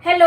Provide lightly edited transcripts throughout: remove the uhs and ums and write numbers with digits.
Hello,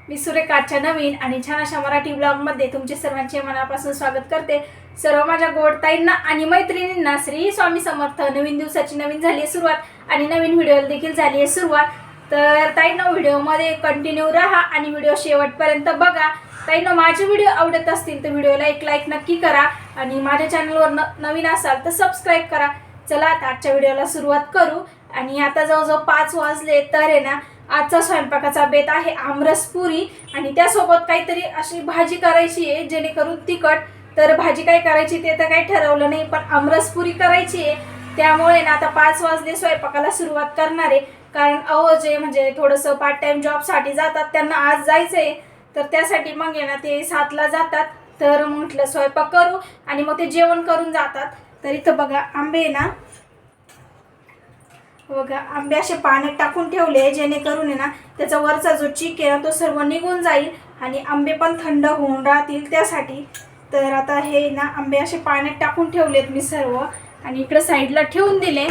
मी सुरेखाच्या नवीन आणि छान अशा मराठी ब्लॉगमध्ये तुमचे सर्वांचे मनापासून स्वागत करते। सर्व माझ्या गोड ताईंना आणि मैत्रिणींना श्री स्वामी समर्थ। नवीन दिवसाची नवीन झाली आहे सुरुवात आणि नवीन व्हिडिओला देखील झाली आहे सुरुवात। तर ताईंनो, व्हिडिओमध्ये कंटिन्यू राहा आणि व्हिडिओ शेवटपर्यंत बघा। ताईंनो, माझे व्हिडिओ आवडत असतील तर व्हिडिओला एक लाईक नक्की करा आणि माझ्या चॅनलवर नवीन असाल तर सबस्क्राईब करा। चला आता आजच्या व्हिडिओला सुरुवात करू। आणि आता जवळजवळ 5 वाजले तर आहे ना, आजचा स्वयंपाकाचा बेत आहे आमरस पुरी आणि त्यासोबत काहीतरी अशी भाजी करायची आहे जेणेकरून तिखट। तर भाजी काय करायची ते तर काही ठरवलं नाही, पण आमरस पुरी करायची आहे। त्यामुळे ना आता 5 वाजले स्वयंपाकाला सुरुवात करणार आहे। कारण जे म्हणजे थोडंसं पार्ट टाइम जॉबसाठी जातात त्यांना आज जायचं आहे, तर त्यासाठी मग आहे ना ते 7ला जातात। तर म्हटलं स्वयंपाक करू आणि मग ते जेवण करून जातात। तर इथं बघा आंबे आहे ना, बघा आंबे असे पाण्यात टाकून ठेवले जेणेकरून आहे ना त्याचा वरचा जो चीक आहे ना तो सर्व निघून जाईल आणि आंबे पण थंड होऊन राहतील त्यासाठी। तर आता हे ना आंबे असे पाण्यात टाकून ठेवलेत मी सर्व आणि इकडे साईडला ठेवून दिले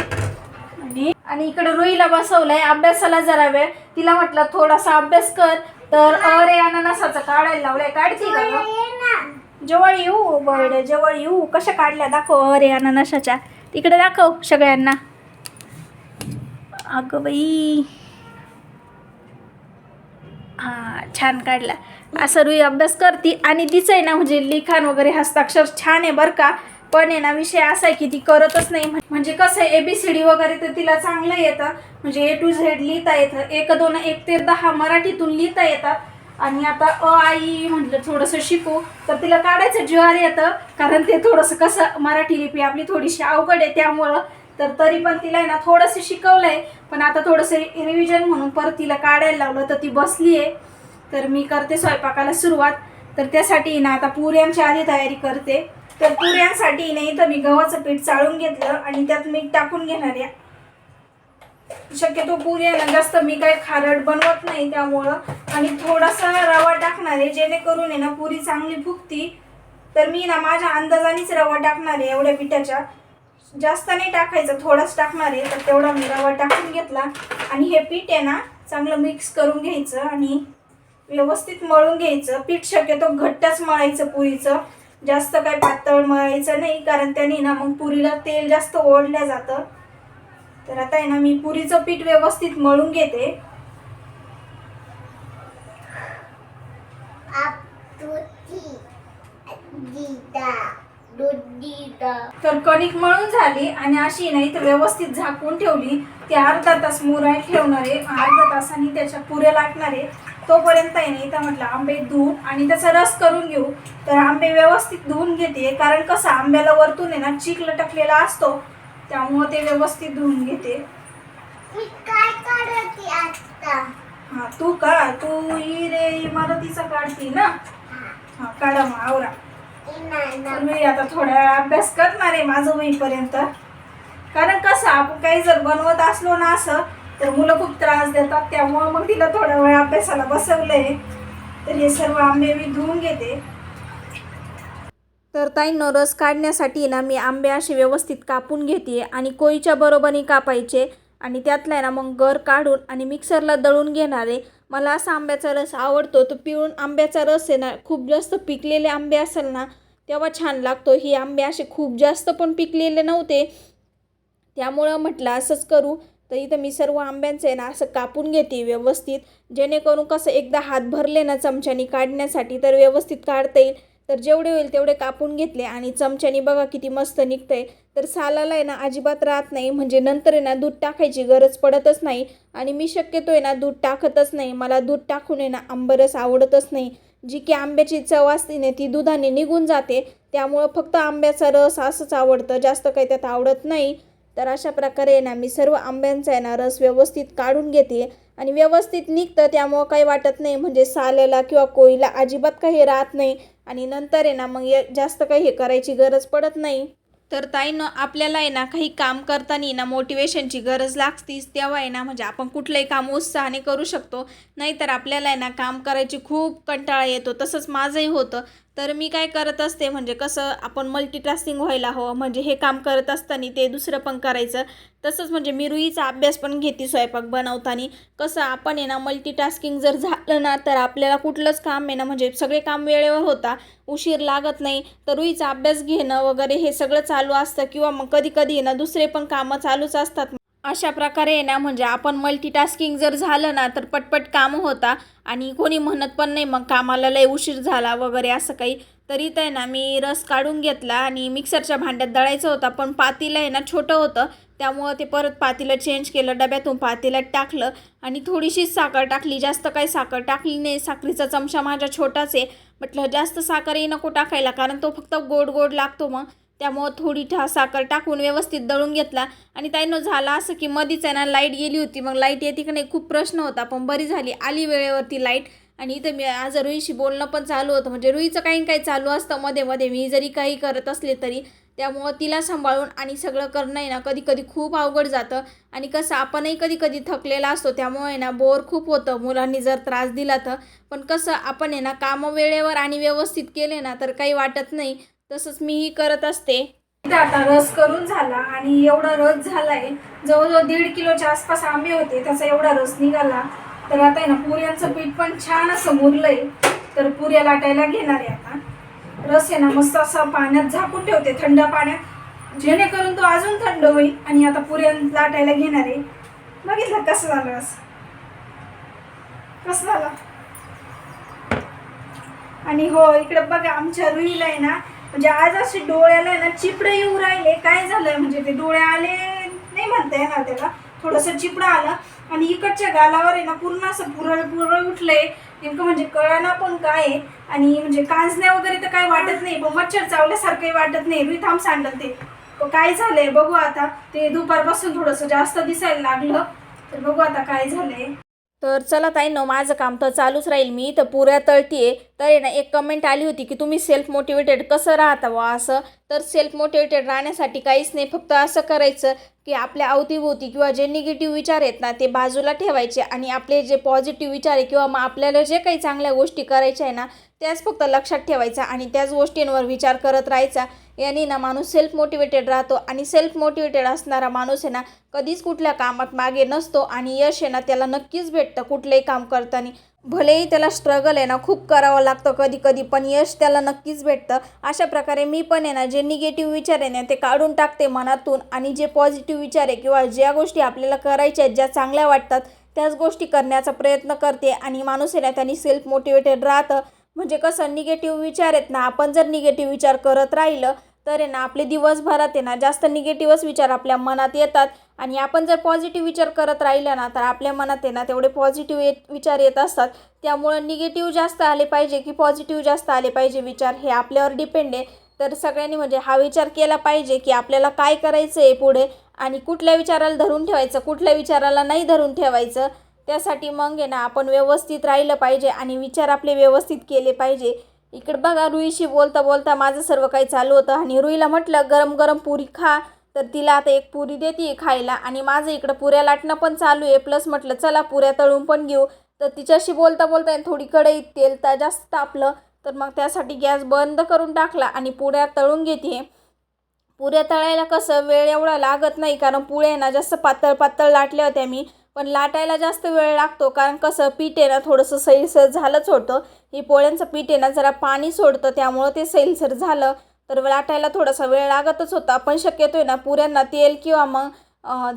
आणि इकडे रुईला बसवलंय अभ्यासाला जरा वेळ। तिला म्हटलं थोडासा अभ्यास कर, तर अरे अननसाचं काढायला लावलंय। काढती का? जवळ येऊ बरं, जवळ येऊ। कशा काढल्या दाखव अरे अननसाच्या, तिकडे दाखव सगळ्यांना। अगं बाई, हां छान काढला। असं रुई अभ्यास करती आणि तिचं आहे ना म्हणजे लिखाण वगैरे हस्ताक्षर छान आहे बरं का। पण आहे ना विषय असा आहे की ती करतच नाही। म्हणजे कसं आहे ABCD वगैरे तर तिला चांगलं येतं, म्हणजे A to Z लिहिता येतं। 1 2 1 ते 10 मराठीतून लिहिता येतात। आणि आता आ ई म्हटलं थोडंसं शिकू तर तिला काढायचं ज्वार येतं, कारण ते थोडंसं कसं मराठी लिपी आपली थोडीशी अवघड आहे त्यामुळं। तर तरी पण तिला आहे ना थोडंसं शिकवलंय, पण आता थोडंसं रिव्हिजन म्हणून परत तिला काढायला लावलं तर ती बसली आहे। तर मी करते स्वयंपाकाला सुरुवात। तर त्यासाठी ना आता पुऱ्यांची आधी तयारी करते। तर पुऱ्यांसाठी नाही तर मी गव्हाचं पीठ चाळून घेतलं आणि त्यात मीठ टाकून घेणार आहे। शक्यतो पुरी आहे ना जास्त मी काही खारट बनवत नाही त्यामुळं, आणि थोडासा रवा टाकणार आहे जेणेकरून आहे ना पुरी चांगली फुगती। तर मी ना माझ्या अंदाजानेच रवा टाकणार आहे, एवढ्या पिठाच्या जास्त नाही टाकायचं, थोडंच टाकणार आहे। तर तेवढा मी रवा टाकून घेतला आणि हे पीठ आहे ना चांगलं मिक्स करून घ्यायचं आणि व्यवस्थित मळून घ्यायचं। पीठ शक्यतो घट्टच मळायचं पुरीचं, जास्त काही पातळ मळायचं नाही, कारण त्याने ना मग पुरीला तेल जास्त ओढलं जातं। तर आता आहे ना मी पुरीचं पीठ व्यवस्थित मळून घेते। तर कणिक मळून झाली आणि अशी नाही तर व्यवस्थित झाकून ठेवली। ती अर्धा तास मुराय ठेवणार आहे, अर्धा तासाने त्याच्या पुऱ्या लागणार आहे। तोपर्यंत आहे नाही तर म्हटलं आंबे धुवून आणि त्याचा रस करून घेऊ। तर आंबे व्यवस्थित धुवून घेते, कारण कसं आंब्याला वरतून आहे ना चीक लटकलेला असतो, त्यामुळे ते व्यवस्थित धुवून घेते। हा तू का, तू ही रे इमारतीचा काढती ना, हा काढा मग आवरा। मी आता थोडा अभ्यास करणार आहे माझं होईपर्यंत, कारण कसं आपण काही जर बनवत असलो ना असं तर मुलं खूप त्रास देतात, त्यामुळे मग तिला थोडा वेळ अभ्यासाला बसवलंय। तर हे सर्व आंबे मी धुवून घेते। तर ताईंनो, रस काढण्यासाठी ना मी आंबे असे व्यवस्थित कापून घेते आणि कोईच्या बरोबरीने कापायचे आणि त्यातला आहे ना मग गर काढून आणि मिक्सरला दळून घेणार आहे। मला असा आंब्याचा रस आवडतो, तो पिळून आंब्याचा रस आहे ना खूप जास्त पिकलेले आंबे असेल ना तेव्हा छान लागतो। ही आंबे असे खूप जास्त पण पिकलेले नव्हते, त्यामुळं म्हटलं असंच करू। तर इथं मी सर्व आंब्यांचं आहे ना असं कापून घेते व्यवस्थित, जेणेकरून कसं एकदा हात भरले ना चमच्यानी काढण्यासाठी तर व्यवस्थित काढता येईल। तर जेवढे होईल तेवढे कापून घेतले आणि चमच्यानी बघा किती मस्त निघतंय। तर सालाला आहे ना अजिबात राहत नाही, म्हणजे नंतर आहे ना दूध टाकायची गरज पडतच नाही आणि मी शक्यतो आहे ना दूध टाकतच नाही। मला दूध टाकून आहे ना आंबरस आवडतच नाही, जी की आंब्याची चव असते ना ती दुधाने निघून जाते, त्यामुळं फक्त आंब्याचा रस असंच आवडतं, जास्त काही त्यात आवडत नाही। तर अशा प्रकारे ना मी सर्व आंब्यांचा आहे ना रस व्यवस्थित काढून घेते आणि व्यवस्थित निघतं, त्यामुळं काही वाटत नाही, म्हणजे साल्याला किंवा कोईला अजिबात काही राहत नाही आणि नंतर आहे ना मग जास्त काही हे करायची गरज पडत नाही। तर ताईंनो, आपल्याला आहे ना काही काम करताना ना मोटिवेशनची गरज लागतीच, तेव्हा आहे ना म्हणजे आपण कुठलंही काम उत्साहाने करू शकतो, नाहीतर आपल्याला आहे ना काम करायची खूप कंटाळा येतो। तसंच माझंही होतं, तर मी काय करत असते म्हणजे कसं आपण मल्टीटास्किंग व्हायला हवं, म्हणजे हे काम करत असताना ते दुसरं पण करायचं. तसंच म्हणजे मी रुईचा अभ्यास पण घेते स्वयंपाक बनवताना. कसं आपण आहे ना मल्टीटास्किंग जर झालं ना तर आपल्याला कुठलंच काम आहे ना म्हणजे सगळे काम वेळेवर होता, उशीर लागत नाही. तर रुईचा अभ्यास घेणं वगैरे हे सगळं चालू असतं, किंवा मग कधी कधी ना दुसरे पण कामं चालूच असतात. अशा प्रकारे आहे ना म्हणजे आपण मल्टीटास्किंग जर झालं ना तर पटपट कामं होता आणि कोणी म्हणत पण नाही मग कामाला लय उशीर झाला वगैरे असं काही. तरी तर आहे ना मी रस काढून घेतला आणि मिक्सरच्या भांड्यात दळायचं होता, पण पातेलं आहे ना छोटं होतं, त्यामुळं ते परत पातेलं चेंज केलं, डब्यातून पातेल्यात टाकलं आणि थोडीशीच साखर टाकली, जास्त काही साखर टाकली नाही. साखरेचा चमचा माझा छोटाच आहे, म्हटलं जास्त साखरही नको टाकायला कारण तो फक्त गोड गोड लागतो मग, त्यामुळं थोडी साखर टाकून व्यवस्थित दळून घेतला. आणि ताईनं झालं असं की मधीच आहे ना लाईट गेली होती, मग लाईट येते की नाही खूप प्रश्न होता, पण बरी झाली आली वेळेवरती लाईट. आणि इथं मी आज रुईशी बोलणं पण चालू होतं, म्हणजे रुईचं काही काही चालू असतं मध्ये मध्ये मी जरी काही करत असले तरी, त्यामुळं तिला सांभाळून आणि सगळं करणं आहे ना कधी कधी खूप अवघड जातं. आणि कसं आपणही कधी कधी थकलेला असतो, त्यामुळे ना बोर खूप होतं मुलांनी जर त्रास दिला तर. पण कसं आपण आहे ना कामं वेळेवर आणि व्यवस्थित केले ना तर काही वाटत नाही. तसंच मीही करत असते. आता रस करून झाला आणि एवढा रस झालाय, जवळजवळ 1.5 किलोच्या आसपास आंबे होते, त्याचा एवढा रस निघाला. तर आता आहे ना पुऱ्यांचं पीठ पण छान असं मुरलंय, तर पुऱ्या लाटायला घेणार आहे. आता रस आहे ना मस्त असा पाण्यात झाकून ठेवते, थंड पाण्यात, जेणेकरून तो अजून थंड होईल. आणि आता पुऱ्या लाटायला घेणार आहे. बघितलं कसं झालं रस, कसं झालं. आणि हो इकडे बघा आमच्या रुईला आहे ना म्हणजे आज असे डोळ्याला आहे ना चिपडे येऊ राहिले. काय झालंय म्हणजे ते डोळे आले नाही म्हणता येणार त्याला, थोडंसं चिपडं आलं. आणि इकडच्या गालावर आहे ना पूर्ण असं पुरळ उठलंय, नेमकं म्हणजे कळना पण काय आहे. आणि म्हणजे कांजण्या वगैरे तर काय वाटत नाही, पण मच्छर चावल्यासारखंही वाटत नाही. रुई थांब सांडल ते काय झालंय बघू आता. ते दुपारपासून थोडंसं जास्त दिसायला लागलं, तर बघू आता काय झालंय. तर चला ताईंनो, माझं काम तर चालूच राहील. मी तर पुऱ्या तळतीये. तर आहे ना एक कमेंट आली होती की तुम्ही सेल्फ मोटिवेटेड कसं राहता वा असं. तर सेल्फ मोटिवेटेड राहण्यासाठी काहीच नाही, फक्त असं करायचं की आपल्या अवतीभोवती किंवा जे निगेटिव्ह विचार आहेत ना ते बाजूला ठेवायचे, आणि आपले जे पॉझिटिव्ह विचार आहे किंवा मग आपल्याला जे काही चांगल्या गोष्टी करायच्या आहे ना त्याच फक्त लक्षात ठेवायचा आणि त्याच गोष्टींवर विचार करत राहायचा. याने ना माणूस सेल्फ मोटिवेटेड राहतो, आणि सेल्फ मोटिवेटेड असणारा माणूस आहे ना कधीच कुठल्या कामात मागे नसतो, आणि यश आहे ना त्याला नक्कीच भेटतं कुठलंही काम करताना. भलेही त्याला स्ट्रगल आहे ना खूप करावं लागतं कधी कधी, पण यश त्याला नक्कीच भेटतं. अशा प्रकारे मी पण आहे ना जे निगेटिव्ह विचार आहे ना ते काढून टाकते मनातून, आणि जे पॉझिटिव्ह विचार आहे किंवा ज्या गोष्टी आपल्याला करायच्या आहेत, ज्या चांगल्या वाटतात त्याच गोष्टी करण्याचा प्रयत्न करते. आणि माणूस आहे ना त्यांनी सेल्फ मोटिवेटेड राहतं. म्हणजे कसं निगेटिव्ह विचार आहेत ना, आपण जर निगेटिव्ह विचार करत राहिलं तर आहे ना आपले दिवसभरात आहे ना जास्त निगेटिव्हच विचार आपल्या मनात येतात. आणि आपण जर पॉझिटिव्ह विचार करत राहिलं ना तर आपल्या मनात आहे ना तेवढे पॉझिटिव्ह विचार येत असतात. त्यामुळं निगेटिव्ह जास्त आले पाहिजे की पॉझिटिव्ह जास्त आले पाहिजे विचार, हे आपल्यावर डिपेंड आहे. तर सगळ्यांनी म्हणजे हा विचार केला पाहिजे की आपल्याला काय करायचं आहे पुढे, आणि कुठल्या विचाराला धरून ठेवायचं, कुठल्या विचाराला नाही धरून ठेवायचं. त्यासाठी मग आहे ना आपण व्यवस्थित राहिलं पाहिजे आणि विचार आपले व्यवस्थित केले पाहिजे. इकडे बघा रुईशी बोलता बोलता माझं सर्व काही चालू होतं, आणि रुईला म्हटलं गरम गरम पुरी खा, तर तिला आता एक पुरी देते खायला. आणि माझं इकडं पुऱ्या लाटणं पण चालू आहे, प्लस म्हटलं चला पुऱ्या तळून पण घेऊ. तर तिच्याशी बोलता बोलता थोडी कढईत तेल जास्त तापलं, तर मग त्यासाठी गॅस बंद करून टाकला आणि पुऱ्या तळून घेते. पुऱ्या तळायला कसं वेळ एवढा लागत नाही, कारण पुऱ्या ना जास्त पातळ पातळ लाटल्या होत्या मी, पण लाटायला जास्त वेळ लागतो कारण कसं पीठ आहे ना थोडंसं सैलसर झालंच होतं. हे पोळ्यांचं पीठ आहे ना जरा पाणी सोडतं, त्यामुळं ते सैलसर झालं, तर लाटायला थोडासा वेळ लागतच होता. पण शक्यतो आहे ना पुऱ्यांना तेल किंवा मग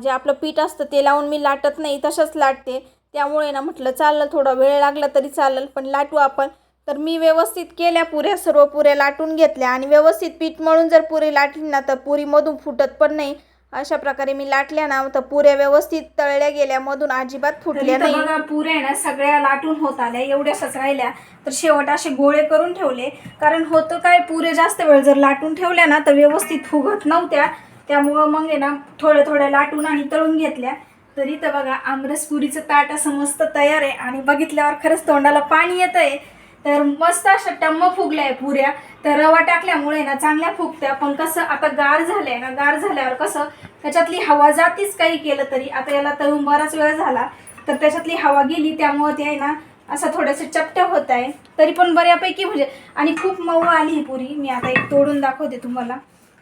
जे आपलं पीठ असतं ते लावून मी लाटत नाही, तसंच लाटते. त्यामुळे ना म्हटलं चाललं थोडा वेळ लागला तरी चालेल, पण लाटू आपण. तर मी व्यवस्थित केल्या पुऱ्या, सर्व पुऱ्या लाटून घेतल्या, आणि व्यवस्थित पीठ मळून जर पुरी लाटली ना तर पुरीमधून फुटत पण नाही. अशा प्रकारे मी लाटल्या ना तर पुऱ्या व्यवस्थित तळल्या गेल्या, मधून अजिबात फुटल्या नाही. बघा पुऱ्या ना सगळ्या लाटून होत आल्या, एवढ्याच राहिल्या. तर शेवट असे गोळे करून ठेवले, कारण होतं काय पुऱ्या जास्त वेळ जर लाटून ठेवल्या ना तर व्यवस्थित फुगत नव्हत्या. त्यामुळं मग आहे ना थोड्या थोड्या लाटून आणि तळून घेतल्या. तर इथं बघा आमरस पुरीचं ताट असं मस्त तयार आहे, आणि बघितल्यावर खरंच तोंडाला पाणी येतं आहे. तर मस्त अशा टम्म फुगल्या आहे पुऱ्या. तर रवा टाकल्यामुळे ना चांगल्या फुगत्या, पण कसं आता गार झालंय ना, गार झाल्यावर कसं त्याच्यातली हवा जातीच काही केलं तरी. आता याला तळून बराच वेळ झाला, तर त्याच्यातली हवा गेली, त्यामुळे ते आहे ना असं थोडंसं चपट्या होत आहे, तरी पण बऱ्यापैकी म्हणजे आणि खूप मऊ आली ही पुरी. मी आता एक तोडून दाखवते तुम्हाला.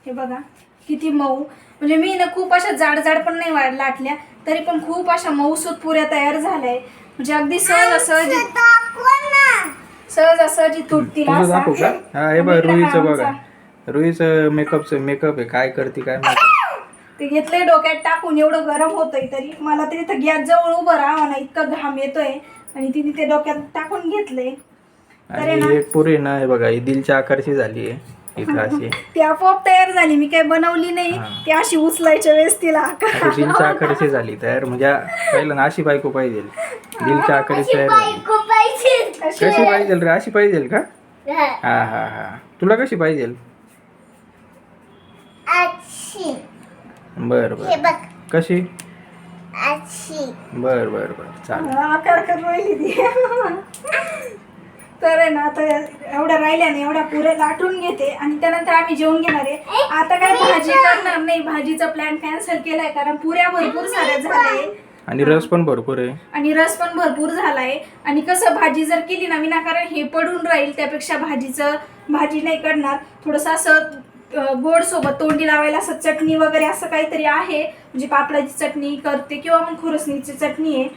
हे बघा किती मऊ, म्हणजे मी ना खूप अशा जाड पण नाही लाटल्या, तरी पण खूप अशा मऊसूत पुऱ्या तयार झाल्या आहे. म्हणजे अगदी सहजासहजी तुटतील असा. हा हे बघ रुईचं बघा, रुईचं मेकअप आहे. काय करते काय माहिती. ते घेतलंय डोक्यात टाकून, एवढं गरम होतंय तरी मला तरी तर गॅस जवळ उभं राहा ना, इतका घाम येतोय आणि तिने ते डोक्यात टाकून घेतलंय. आणि एक पुरी ना हे बघा, ही दिलच्या आकारची झाली आहे इथं अशी. ती आपोआप तयार झाली, मी काही बनवली नाही. ती अशी उचलायच्या वेळेस तिला दिलच्या आकारची झाली तयार. म्हणजे पहिलं ना अशी बायको पाहिजे, दिलच्या आकारची तयार झाली. कशी पाहिजे रे, अशी पाहिजे का? हा हा हा, तुला कशी पाहिजे? बर बर, कशी? बर बर बर, चालेल. आकार करून राहिली ती. तर आहे ना, आता एवढ्या राहिल्याने एवढ्या पुऱ्या लाटून घेते आणि त्यानंतर आम्ही जेवण घेणार आहे. आता काय भाजी करणार नाही, भाजीचा प्लॅन कॅन्सल केलाय, कारण पुऱ्या भरपूर साऱ्या झाल्या आणि रस पण भरपूर आहे. आणि कसं भाजी जर केली ना विनाकारण हे पडून राहील, त्यापेक्षा भाजी नाही करणार. थोडंसं असं गोड सोबत तोंडी लावायला असं चटणी वगैरे असं काहीतरी आहे, म्हणजे पापडाची चटणी करते किंवा मग खुरसणीची चटणी आहे.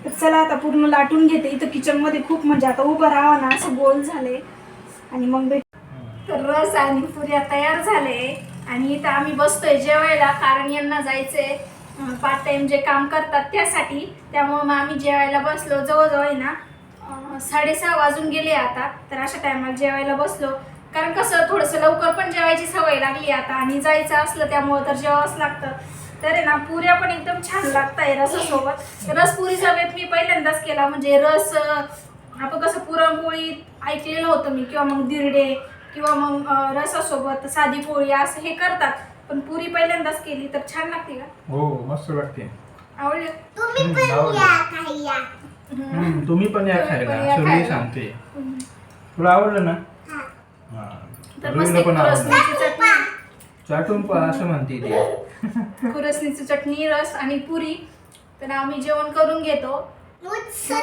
तर चला आता पूर्ण लाटून घेते. इथं किचनमध्ये खूप म्हणजे आता उभं राहावं ना असं गोल झाले आणि मग तर रस आणि पुऱ्या तयार झाले आणि इथं आम्ही बसतोय जेवायला, कारण यांना जायचंय पार्ट टाइम जे काम करतात त्यासाठी. त्यामुळे मग आम्ही जेवायला बसलो. जवळजवळ ना 6:30 वाजून गेले आता. तर अशा टायमाला जेवायला बसलो, कारण कसं थोडंसं लवकर पण जेवायची सवय लागली आता आणि जायचं असलं त्यामुळं तर जेवावंच लागतं. तर आहे ना पुऱ्या पण एकदम छान लागत आहे रसासोबत. रसपुरीचा बेत मी पहिल्यांदाच केला, म्हणजे रस आपण कसं पुरणपोळी ऐकलेलं होतं मी, किंवा मग दिरडे किंवा मग रसासोबत साधी पोळी असं हे करतात, पण पुरी पहिल्यांदाच केली. तर छान लागते का? हो मस्त लागते. आवडले? तुम्ही पण या खायला, सुरळी सांगते. तुला आवडलं ना? तर मस्त खुरसणीची चटणी, चाटून असं म्हणते ती. खुरसणीची चटणी, रस आणि पुरी. तर आम्ही जेवण करून घेतो,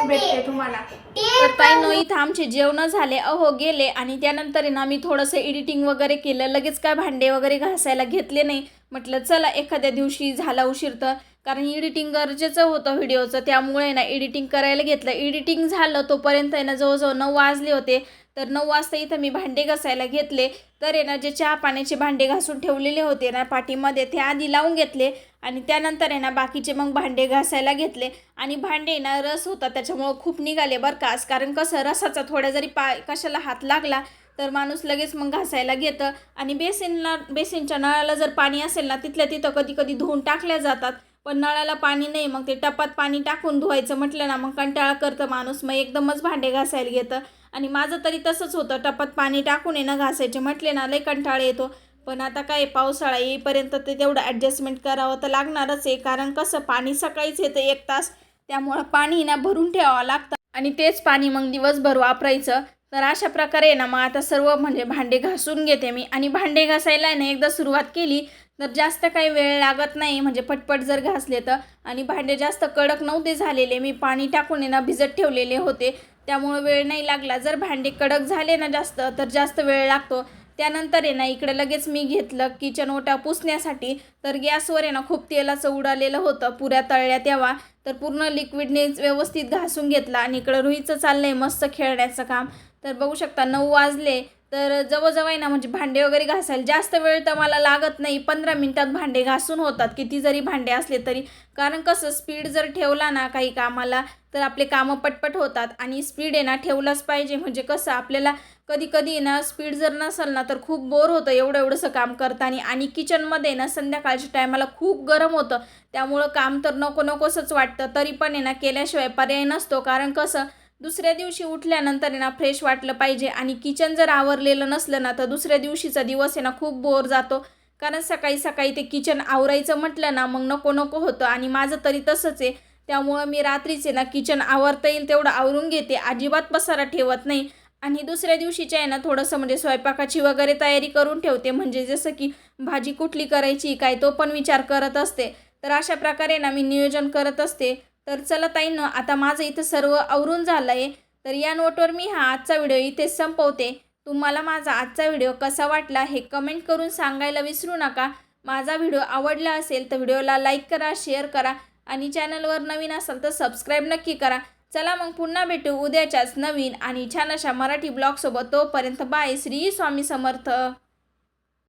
भेटते तुम्हाला. तर ताईंनो इथं आमचे जेवण झाले, गेले आणि त्यानंतर आहे ना मी थोडंसं एडिटिंग वगैरे केलं. लगेच काय भांडे वगैरे घासायला घेतले नाही, म्हटलं चला एखाद्या दिवशी झाला उशीर तर, कारण एडिटिंग गरजेचं होतं व्हिडिओचं, त्यामुळे ना एडिटिंग करायला घेतलं. एडिटिंग झालं तोपर्यंत आहे ना जवळजवळ 9 वाजले होते. तर 9 वाजता इथं मी भांडे घासायला घेतले. तर आहे ना जे चहा पाण्याचे भांडे घासून ठेवलेले होते ना पाठीमध्ये, ते आधी लावून घेतले आणि त्यानंतर आहे ना बाकीचे मग भांडे घासायला घेतले. आणि भांडे ना रस होता त्याच्यामुळं खूप निघाले बरं का, कारण कसं रसाचा थोडा जरी कशाला हात लागला तर माणूस लगेच मग घासायला घेतं. आणि बेसिनच्या नळाला जर पाणी असेल ना तिथल्या तिथं कधी कधी धुवून टाकल्या जातात, पण नळाला पाणी नाही, मग ते टपात पाणी टाकून धुवायचं म्हटलं ना मग कंटाळा करतं माणूस, मग एकदमच भांडे घासायला घेतं. आणि माझं तरी तसंच होतं, टपात पाणी टाकून आहे ना घासायचे म्हटले ना लई कंटाळा येतो. पण आता काय पावसाळा येईपर्यंत ते तेवढं ॲडजस्टमेंट करावं तर लागणारच आहे, कारण कसं पाणी सकाळीच येतं 1 तास, त्यामुळं पाणी ना भरून ठेवावं लागतं आणि तेच पाणी मग दिवसभर वापरायचं. तर अशा प्रकारे ना मग आता सर्व म्हणजे भांडे घासून घेते मी. आणि भांडे घासायला ना एकदा सुरुवात केली तर जास्त काही वेळ लागत नाही, म्हणजे पटपट जर घासले तर. आणि भांडे जास्त कडक नव्हते झालेले, मी पाणी टाकून ना भिजत ठेवलेले होते, त्यामुळे वेळ नाही लागला. जर भांडे कडक झाले ना जास्त तर जास्त वेळ लागतो. त्यानंतर आहे ना इकडे लगेच मी घेतलं किचन ओटा पुसण्यासाठी. तर गॅसवर आहे ना खूप तेलाचं उडालेलं होतं पुऱ्या तळल्या तेव्हा, तर पूर्ण लिक्विडने व्यवस्थित घासून घेतला. आणि इकडं रुईचं चाललंय मस्त खेळण्याचं काम. तर बघू शकता 9 वाजले. तर जवळजवळ आहे ना म्हणजे भांडे वगैरे घासायला जास्त वेळ तर मला लागत नाही, 15 मिनिटात भांडे घासून होतात किती जरी भांडे असले तरी. कारण कसं स्पीड जर ठेवला ना काही कामाला तर आपले कामं पटपट होतात. आणि स्पीड आहे ना ठेवलंच पाहिजे, म्हणजे कसं आपल्याला कधी कधी ना स्पीड जर नसेल ना तर खूप बोर होतं एवढंसं काम करताना. आणि किचनमध्ये ना संध्याकाळच्या टायमाला खूप गरम होतं, त्यामुळं काम तर नकोसंच वाटतं. तरी पण आहे ना केल्याशिवाय पर्याय नसतो, कारण कसं दुसऱ्या दिवशी उठल्यानंतर आहे ना फ्रेश वाटलं पाहिजे. आणि किचन जर आवरलेलं नसलं ना तर दुसऱ्या दिवशीचा दिवस आहे ना खूप बोर जातो, कारण सकाळी सकाळी ते किचन आवरायचं म्हटलं ना मग नको होतं. आणि माझं तरी तसंच आहे, त्यामुळं मी रात्रीच आहे ना किचन आवरता येईल तेवढं आवरून घेते, अजिबात पसारा ठेवत नाही. आणि दुसऱ्या दिवशीच्या आहे ना थोडंसं म्हणजे स्वयंपाकाची वगैरे तयारी करून ठेवते, म्हणजे जसं की भाजी कुठली करायची काय तो पण विचार करत असते. तर अशा प्रकारे ना मी नियोजन करत असते. तर चला ताईंनो, आता माझं इथं सर्व आवरून झालं आहे. तर या नोटवर मी हा आजचा व्हिडिओ इथेच संपवते. तुम्हाला माझा आजचा व्हिडिओ कसा वाटला हे कमेंट करून सांगायला विसरू नका. माझा व्हिडिओ आवडला असेल तर व्हिडिओला लाईक करा, शेअर करा आणि चॅनलवर नवीन असाल तर सबस्क्राईब नक्की करा. चला मग पुन्हा भेटू उद्याच्याच नवीन आणि छान अशा मराठी ब्लॉगसोबत. तोपर्यंत बाय. श्री स्वामी समर्थ.